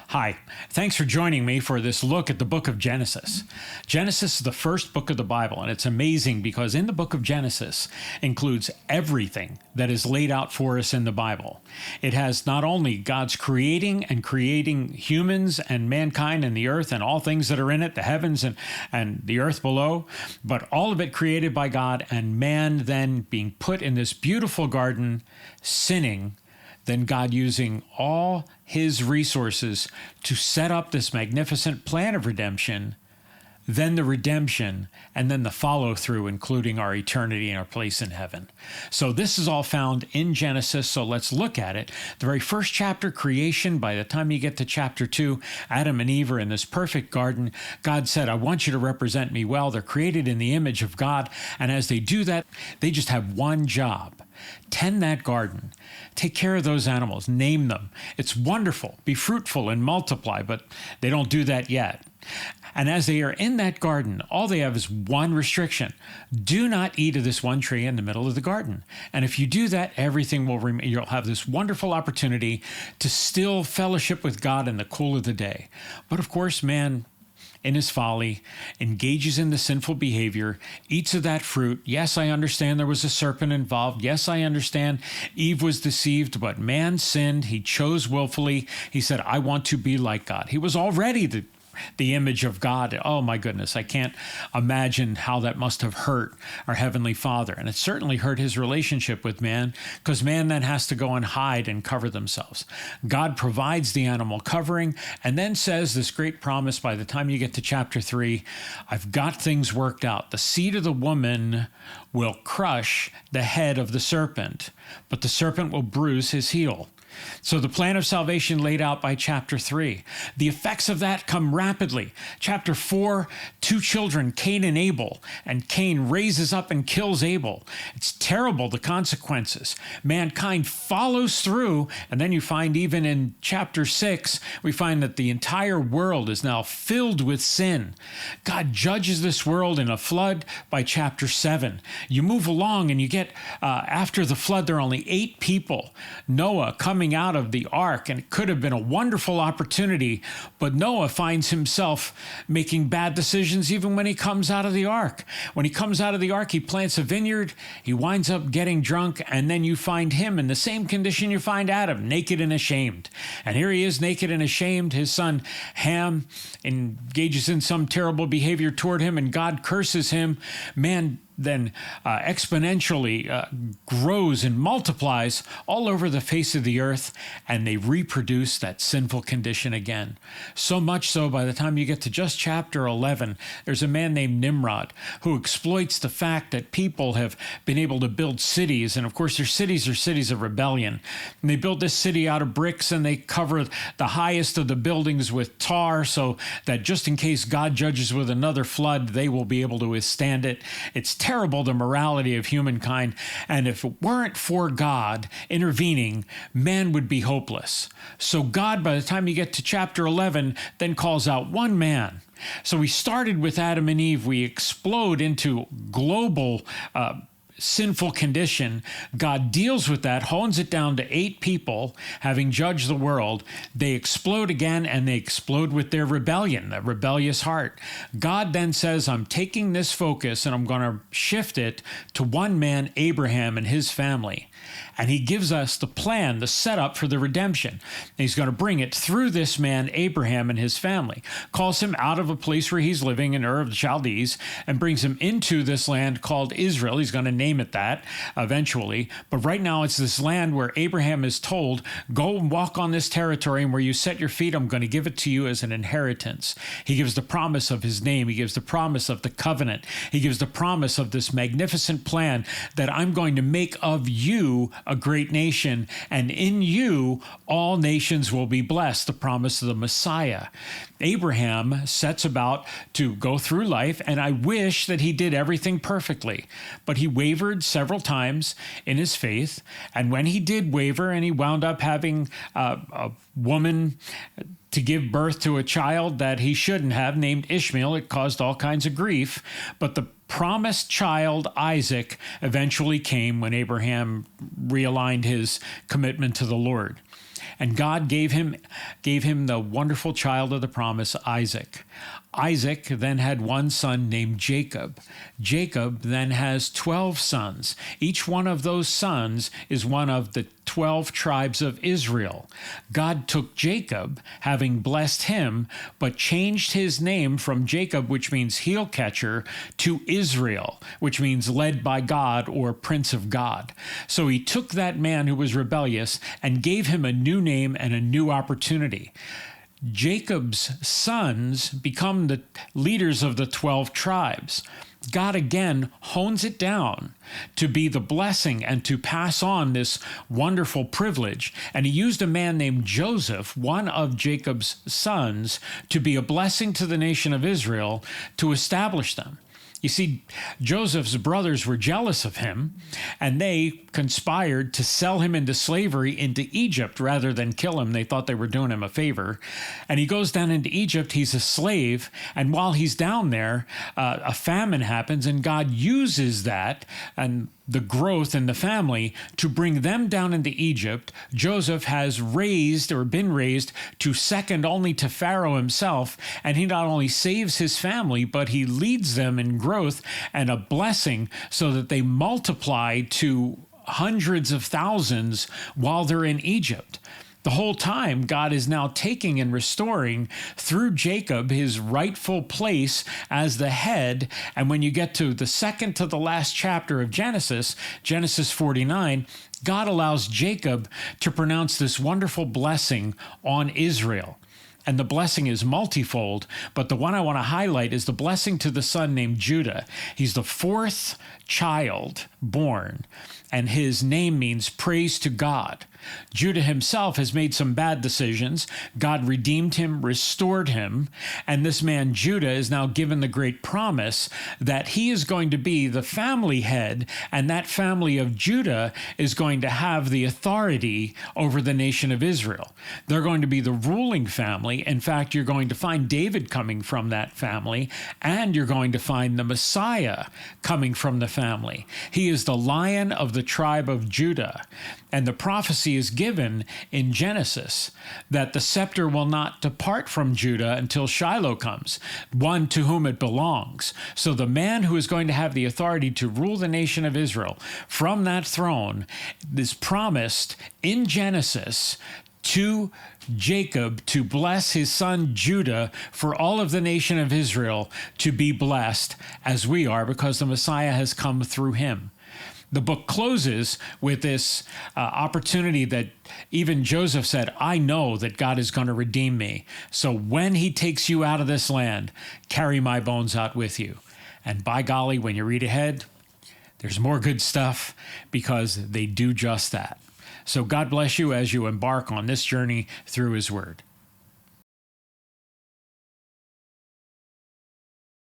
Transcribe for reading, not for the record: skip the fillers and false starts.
Hi, thanks for joining me for this look at the book of Genesis. Genesis is the first book of the Bible, and it's amazing because in the book of Genesis includes everything that is laid out for us in the Bible. It has not only God's creating humans and mankind and the earth and all things that are in it, the heavens and the earth below, but all of it created by God, and man then being put in this beautiful garden, sinning, then God using all his resources to set up this magnificent plan of redemption, then the redemption, and then the follow-through, including our eternity and our place in heaven. So this is all found in Genesis, so let's look at it. The very first chapter, creation, by the time you get to chapter 2, Adam and Eve are in this perfect garden. God said, I want you to represent me well. They're created in the image of God, and as they do that, they just have one job. Tend that garden. Take care of those animals. Name them. It's wonderful. Be fruitful and multiply, but they don't do that yet. And as they are in that garden, all they have is one restriction. Do not eat of this one tree in the middle of the garden. And if you do that, everything will remain. You'll have this wonderful opportunity to still fellowship with God in the cool of the day. But of course, man, in his folly, engages in the sinful behavior, eats of that fruit. Yes, I understand there was a serpent involved. Yes, I understand Eve was deceived, but man sinned. He chose willfully. He said, I want to be like God. He was already the image of God. Oh my goodness, I can't imagine how that must have hurt our Heavenly Father. And it certainly hurt his relationship with man, because man then has to go and hide and cover themselves. God provides the animal covering and then says this great promise by the time you get to chapter 3, I've got things worked out. The seed of the woman will crush the head of the serpent, but the serpent will bruise his heel. So the plan of salvation laid out by chapter 3. The effects of that come rapidly. Chapter 4, 2 children, Cain and Abel, and Cain raises up and kills Abel. It's terrible, the consequences. Mankind follows through, and then you find even in chapter 6, we find that the entire world is now filled with sin. God judges this world in a flood by chapter 7. You move along and you get, after the flood, there are only 8 people. Noah coming out of the ark, and it could have been a wonderful opportunity, but Noah finds himself making bad decisions even when he comes out of the ark. When he comes out of the ark, he plants a vineyard, he winds up getting drunk, and then you find him in the same condition you find Adam, naked and ashamed. And here he is, naked and ashamed. His son Ham engages in some terrible behavior toward him, and God curses him. Man then exponentially grows and multiplies all over the face of the earth, and they reproduce that sinful condition again. So much so, by the time you get to just chapter 11, there's a man named Nimrod who exploits the fact that people have been able to build cities, and of course their cities are cities of rebellion. And they build this city out of bricks, and they cover the highest of the buildings with tar, so that just in case God judges with another flood, they will be able to withstand it. It's terrible, the morality of humankind, and if it weren't for God intervening, man would be hopeless. So God, by the time you get to chapter 11, then calls out one man. So we started with Adam and Eve. We explode into global sinful condition. God deals with that, hones it down to 8 people, having judged the world. They explode again, and they explode with their rebellion, that rebellious heart. God then says, I'm taking this focus and I'm going to shift it to one man, Abraham, and his family. And he gives us the plan, the setup for the redemption. He's going to bring it through this man, Abraham, and his family. Calls him out of a place where he's living in Ur of the Chaldees and brings him into this land called Israel. He's going to name it that eventually. But right now it's this land where Abraham is told, go and walk on this territory, and where you set your feet, I'm going to give it to you as an inheritance. He gives the promise of his name. He gives the promise of the covenant. He gives the promise of this magnificent plan that I'm going to make of you a great nation, and in you all nations will be blessed, the promise of the Messiah. Abraham sets about to go through life, and I wish that he did everything perfectly, but he wavered several times in his faith, and when he did waver and he wound up having a woman to give birth to a child that he shouldn't have, named Ishmael, it caused all kinds of grief, but the promised child, Isaac, eventually came when Abraham realigned his commitment to the Lord. And God gave him the wonderful child of the promise, Isaac. Isaac then had one son named Jacob. Jacob then has 12 sons. Each one of those sons is one of the 12 tribes of Israel. God took Jacob, having blessed him, but changed his name from Jacob, which means heel catcher, to Israel, which means led by God or prince of God. So he took that man who was rebellious and gave him a new name and a new opportunity. Jacob's sons become the leaders of the 12 tribes. God again hones it down to be the blessing and to pass on this wonderful privilege. And he used a man named Joseph, one of Jacob's sons, to be a blessing to the nation of Israel, to establish them. You see, Joseph's brothers were jealous of him, and they conspired to sell him into slavery into Egypt rather than kill him. They thought they were doing him a favor. And he goes down into Egypt. He's a slave. And while he's down there, a famine happens, and God uses that and the growth in the family to bring them down into Egypt. Joseph has been raised to second only to Pharaoh himself, and he not only saves his family, but he leads them in growth and a blessing so that they multiply to hundreds of thousands while they're in Egypt. The whole time, God is now taking and restoring through Jacob his rightful place as the head. And when you get to the second to the last chapter of Genesis, Genesis 49, God allows Jacob to pronounce this wonderful blessing on Israel. And the blessing is multifold, but the one I want to highlight is the blessing to the son named Judah. He's the fourth child born, and his name means praise to God. Judah himself has made some bad decisions. God redeemed him, restored him, and this man Judah is now given the great promise that he is going to be the family head, and that family of Judah is going to have the authority over the nation of Israel. They're going to be the ruling family. In fact, you're going to find David coming from that family, and you're going to find the Messiah coming from the family. He is the Lion of the tribe of Judah, and the prophecy is given in Genesis that the scepter will not depart from Judah until Shiloh comes, one to whom it belongs. So the man who is going to have the authority to rule the nation of Israel from that throne is promised in Genesis to Jacob to bless his son Judah for all of the nation of Israel to be blessed as we are, because the Messiah has come through him. The book closes with this opportunity that even Joseph said, I know that God is going to redeem me. So when he takes you out of this land, carry my bones out with you. And by golly, when you read ahead, there's more good stuff, because they do just that. So God bless you as you embark on this journey through his word.